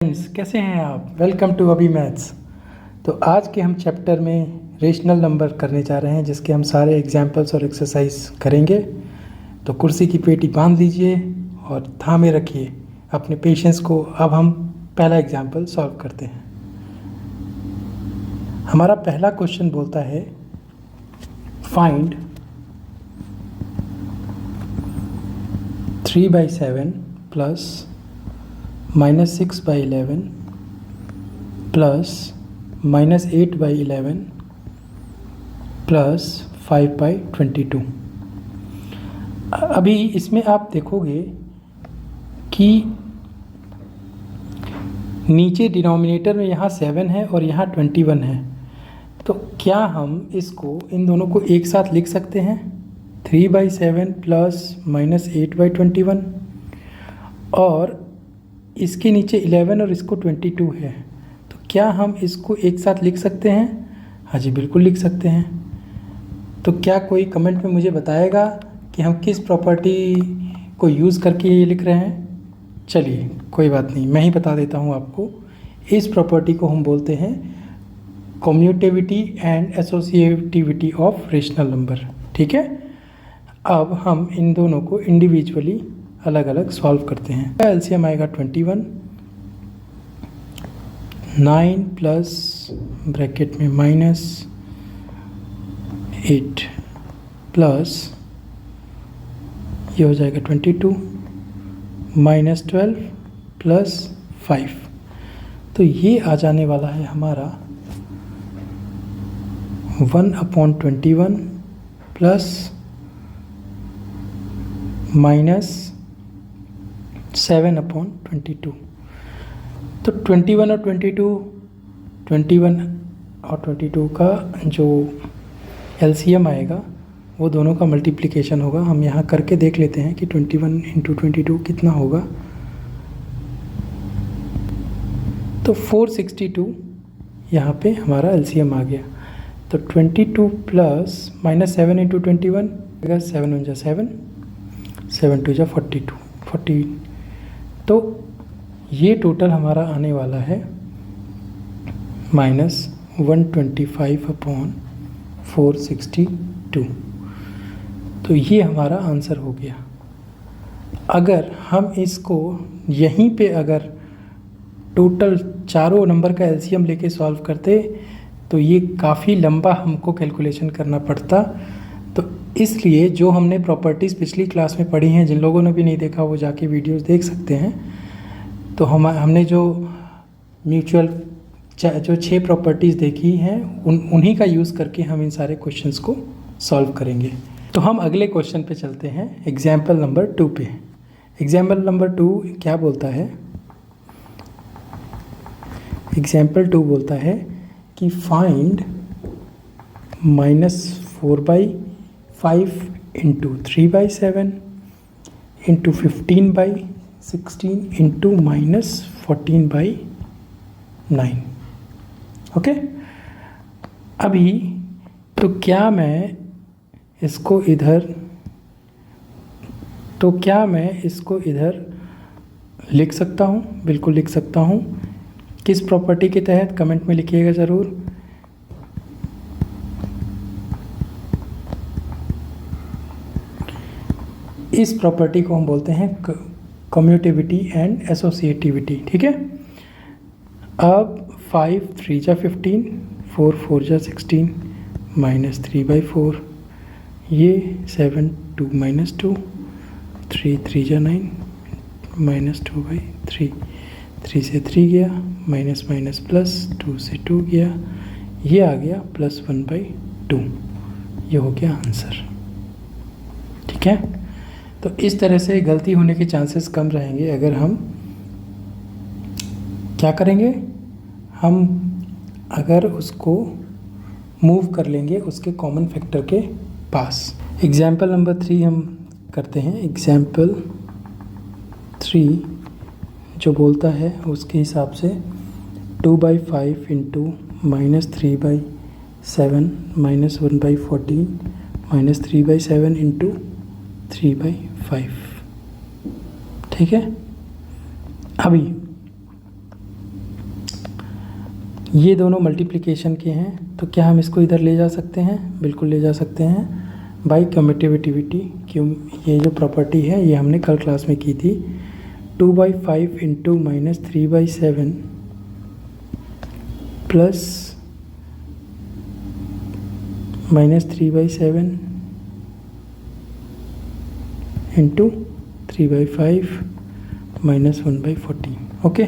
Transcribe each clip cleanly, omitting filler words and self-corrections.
Friends, कैसे हैं आप? वेलकम टू अभी मैथ्स। तो आज के हम चैप्टर में रेशनल नंबर करने जा रहे हैं, जिसके हम सारे एग्जाम्पल्स और एक्सरसाइज करेंगे। तो कुर्सी की पेटी बांध लीजिए और थामे रखिए अपने पेशेंस को। अब हम पहला एग्जाम्पल सॉल्व करते हैं। हमारा पहला क्वेश्चन बोलता है फाइंड 3/7 प्लस -6/11 प्लस -8/11 प्लस 5/22। अभी इसमें आप देखोगे कि नीचे डिनोमिनेटर में यहाँ 7 है और यहाँ 21 है। तो क्या हम इसको इन दोनों को एक साथ लिख सकते हैं? 3/7 प्लस -8/21 और इसके नीचे 11 और इसको 22 है। तो क्या हम इसको एक साथ लिख सकते हैं? हाँ जी, बिल्कुल लिख सकते हैं। तो क्या कोई कमेंट में मुझे बताएगा कि हम किस प्रॉपर्टी को यूज़ करके ये लिख रहे हैं? चलिए, कोई बात नहीं, मैं ही बता देता हूँ आपको। इस प्रॉपर्टी को हम बोलते हैं commutativity and associativity of rational number. ठीक है, अब हम इन दोनों को इंडिविजुअली अलग अलग सॉल्व करते हैं। एलसीएम आएगा 21, 9 प्लस ब्रैकेट में -8 प्लस ये हो जाएगा 22 -12 प्लस 5। तो ये आ जाने वाला है हमारा 1/21 प्लस -7/22। तो 21 और 22 का जो एलसीएम आएगा वो दोनों का मल्टीप्लिकेशन होगा। हम यहाँ करके देख लेते हैं कि 21 × 22 कितना होगा। तो 462 यहाँ पे हमारा एलसीएम आ गया। तो 22 प्लस -7 × 21 होगा 7 × 7, 7 × 2 42, 14। तो ये टोटल हमारा आने वाला है -125/462। तो ये हमारा आंसर हो गया। अगर हम इसको यहीं पे अगर टोटल चारों नंबर का एलसीएम लेके सॉल्व करते तो ये काफ़ी लंबा हमको कैलकुलेशन करना पड़ता। तो इसलिए जो हमने प्रॉपर्टीज़ पिछली क्लास में पढ़ी हैं, जिन लोगों ने भी नहीं देखा वो जाके वीडियोस देख सकते हैं। तो हमने जो म्यूचुअल जो 6 प्रॉपर्टीज़ देखी हैं उन्हीं का यूज़ करके हम इन सारे क्वेश्चंस को सॉल्व करेंगे। तो हम अगले क्वेश्चन पे चलते हैं, एग्जाम्पल नंबर 2 पे। एग्जाम्पल नंबर 2 क्या बोलता है? एग्जाम्पल 2 बोलता है कि फाइंड -4/5 × 3/7 × 15/16 × -14/9। ओके, अभी तो क्या मैं इसको इधर लिख सकता हूँ? बिल्कुल लिख सकता हूँ। किस प्रॉपर्टी के तहत? कमेंट में लिखिएगा ज़रूर। इस प्रॉपर्टी को हम बोलते हैं कम्यूटेविटी एंड एसोसिएटिविटी। ठीक है, अब 5 3 × 15, 4 4 × 16, -3/4, ये 7 2 -2, 3 3 × 9, -2/3, 3 से 3 गया, माइनस माइनस प्लस, 2 से 2 गया, ये आ गया +1/2। ये हो गया आंसर। ठीक है, तो इस तरह से गलती होने के चांसेस कम रहेंगे अगर हम क्या करेंगे, हम अगर उसको मूव कर लेंगे उसके कॉमन फैक्टर के पास। एग्जाम्पल नंबर 3 हम करते हैं। एग्जाम्पल 3 जो बोलता है उसके हिसाब से 2/5 × -3/7 -1/14 -3/7 × 3/5। ठीक है, अभी ये दोनों मल्टीप्लिकेशन के हैं, तो क्या हम इसको इधर ले जा सकते हैं? बिल्कुल ले जा सकते हैं बाई कम्यूटेटिविटी। क्यों? ये जो प्रॉपर्टी है ये हमने कल क्लास में की थी। 2/5 इंटू -3/7 प्लस -3/7 इंटू 3/5 -1/14। ओके,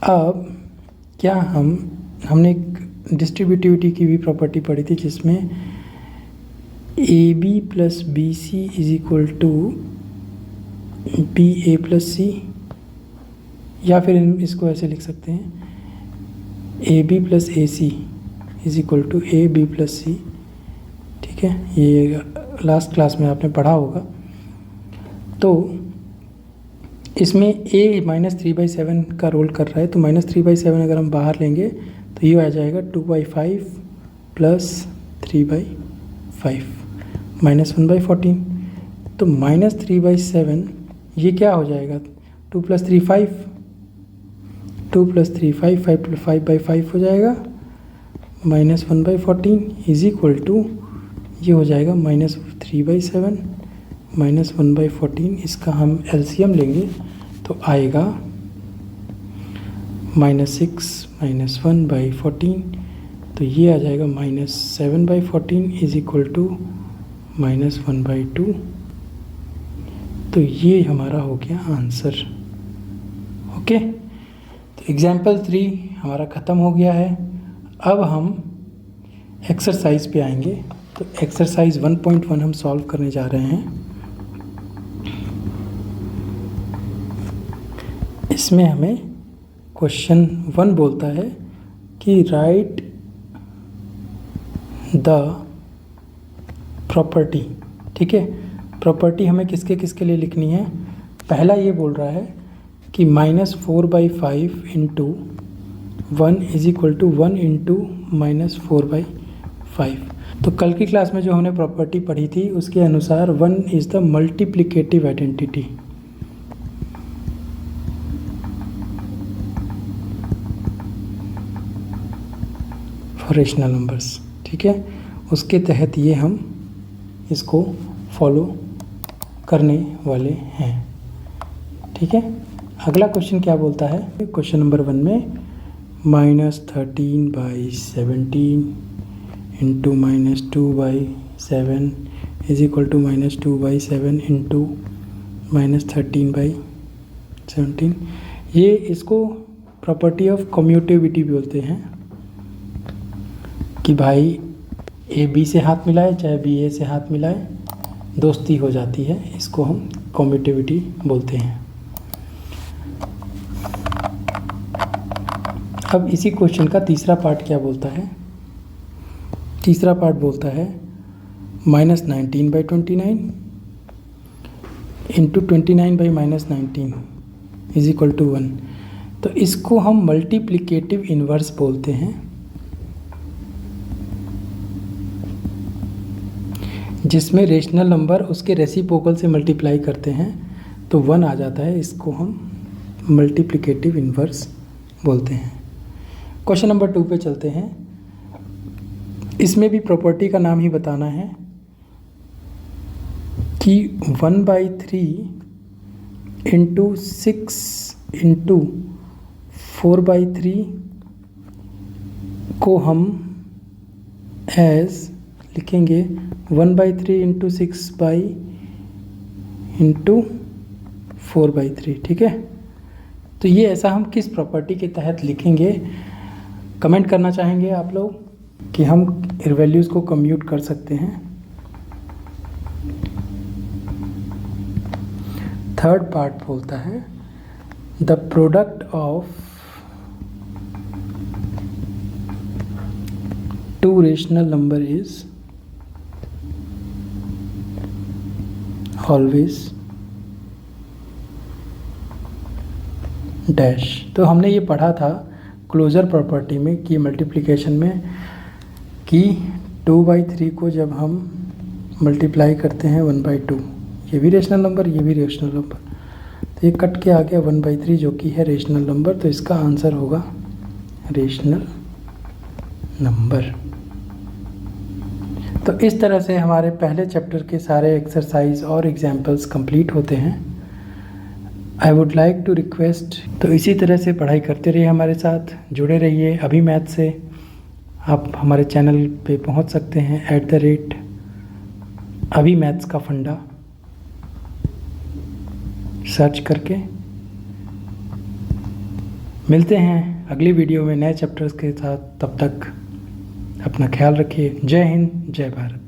अब क्या हमने एक डिस्ट्रीब्यूटिविटी की भी प्रॉपर्टी पढ़ी थी जिसमें AB plus BC is equal to BA plus C, या फिर इसको ऐसे लिख सकते हैं AB plus AC is equal to AB plus C। ठीक है, ये लास्ट क्लास में आपने पढ़ा होगा। तो इसमें A -3/7 का रोल कर रहा है, तो -3/7 अगर हम बाहर लेंगे तो ये आ जाएगा 2/5 प्लस 3/5 -1/14। तो -3/7 ये क्या हो जाएगा? 2 + 3 5, 2 + 3 5, 5/5 हो जाएगा -1/14 इज इक्वल टू ये हो जाएगा -3/7 -1/14। इसका हम एलसीएम लेंगे तो आएगा -6 -1/14, तो ये आ जाएगा -7/14 इज इक्वल टू -1/2। तो ये हमारा हो गया आंसर। ओके, तो एग्जाम्पल 3 हमारा ख़त्म हो गया है। अब हम एक्सरसाइज पे आएंगे। तो एक्सरसाइज 1.1 हम सॉल्व करने जा रहे हैं। इसमें हमें क्वेश्चन 1 बोलता है कि राइट द प्रॉपर्टी। ठीक है, प्रॉपर्टी हमें किसके किसके लिए लिखनी है? पहला ये बोल रहा है कि -4/5 into 1 is equal to 1 into -4/5। तो कल की क्लास में जो हमने प्रॉपर्टी पढ़ी थी उसके अनुसार 1 is the multiplicative identity. For rational numbers. ठीक है, उसके तहत ये हम इसको फॉलो करने वाले हैं। ठीक है, अगला क्वेश्चन क्या बोलता है? क्वेश्चन नंबर 1 में -13/17 into -2/7 is equal to -2/7 into -13/17। ये इसको प्रॉपर्टी ऑफ कम्यूटेटिविटी बोलते हैं कि भाई A B से हाथ मिलाए चाहे B A से हाथ मिलाए दोस्ती हो जाती है। इसको हम कम्यूटेटिविटी बोलते हैं। अब इसी क्वेश्चन का तीसरा पार्ट क्या बोलता है? तीसरा पार्ट बोलता है -19/29 इंटू 29/-19 इज इक्वल टू 1। तो इसको हम मल्टीप्लिकेटिव इन्वर्स बोलते हैं, जिसमें रेशनल नंबर उसके रेसिप्रोकल से मल्टीप्लाई करते हैं तो 1 आ जाता है। इसको हम मल्टीप्लिकेटिव इन्वर्स बोलते हैं। क्वेश्चन नंबर 2 पे चलते हैं। इसमें भी प्रॉपर्टी का नाम ही बताना है कि 1/3 इंटू 6 इंटू 4/3 को हम एज लिखेंगे 1/3 इंटू 6 इंटू 4/3। ठीक है, तो ये ऐसा हम किस प्रॉपर्टी के तहत लिखेंगे? कमेंट करना चाहेंगे आप लोग कि हम वैल्यूज़ को कम्यूट कर सकते हैं। थर्ड पार्ट बोलता है the product of two rational number is always dash. तो हमने ये पढ़ा था क्लोजर प्रॉपर्टी में कि मल्टीप्लिकेशन में कि 2/3 को जब हम मल्टीप्लाई करते हैं 1/2, ये भी रेशनल नंबर ये भी रेशनल नंबर, तो ये कट के आ गया 1/3 जो कि है रेशनल नंबर। तो इसका आंसर होगा रेशनल नंबर। तो इस तरह से हमारे पहले चैप्टर के सारे एक्सरसाइज और एग्जाम्पल्स कंप्लीट होते हैं। I would like to request, तो इसी तरह से पढ़ाई करते रहिए, हमारे साथ जुड़े रहिए। अभी मैथ से आप हमारे चैनल पे पहुंच सकते हैं @अभी मैथ्स का फंडा सर्च करके। मिलते हैं अगली वीडियो में नए चैप्टर्स के साथ, तब तक अपना ख्याल रखिए। जय हिंद, जय भारत।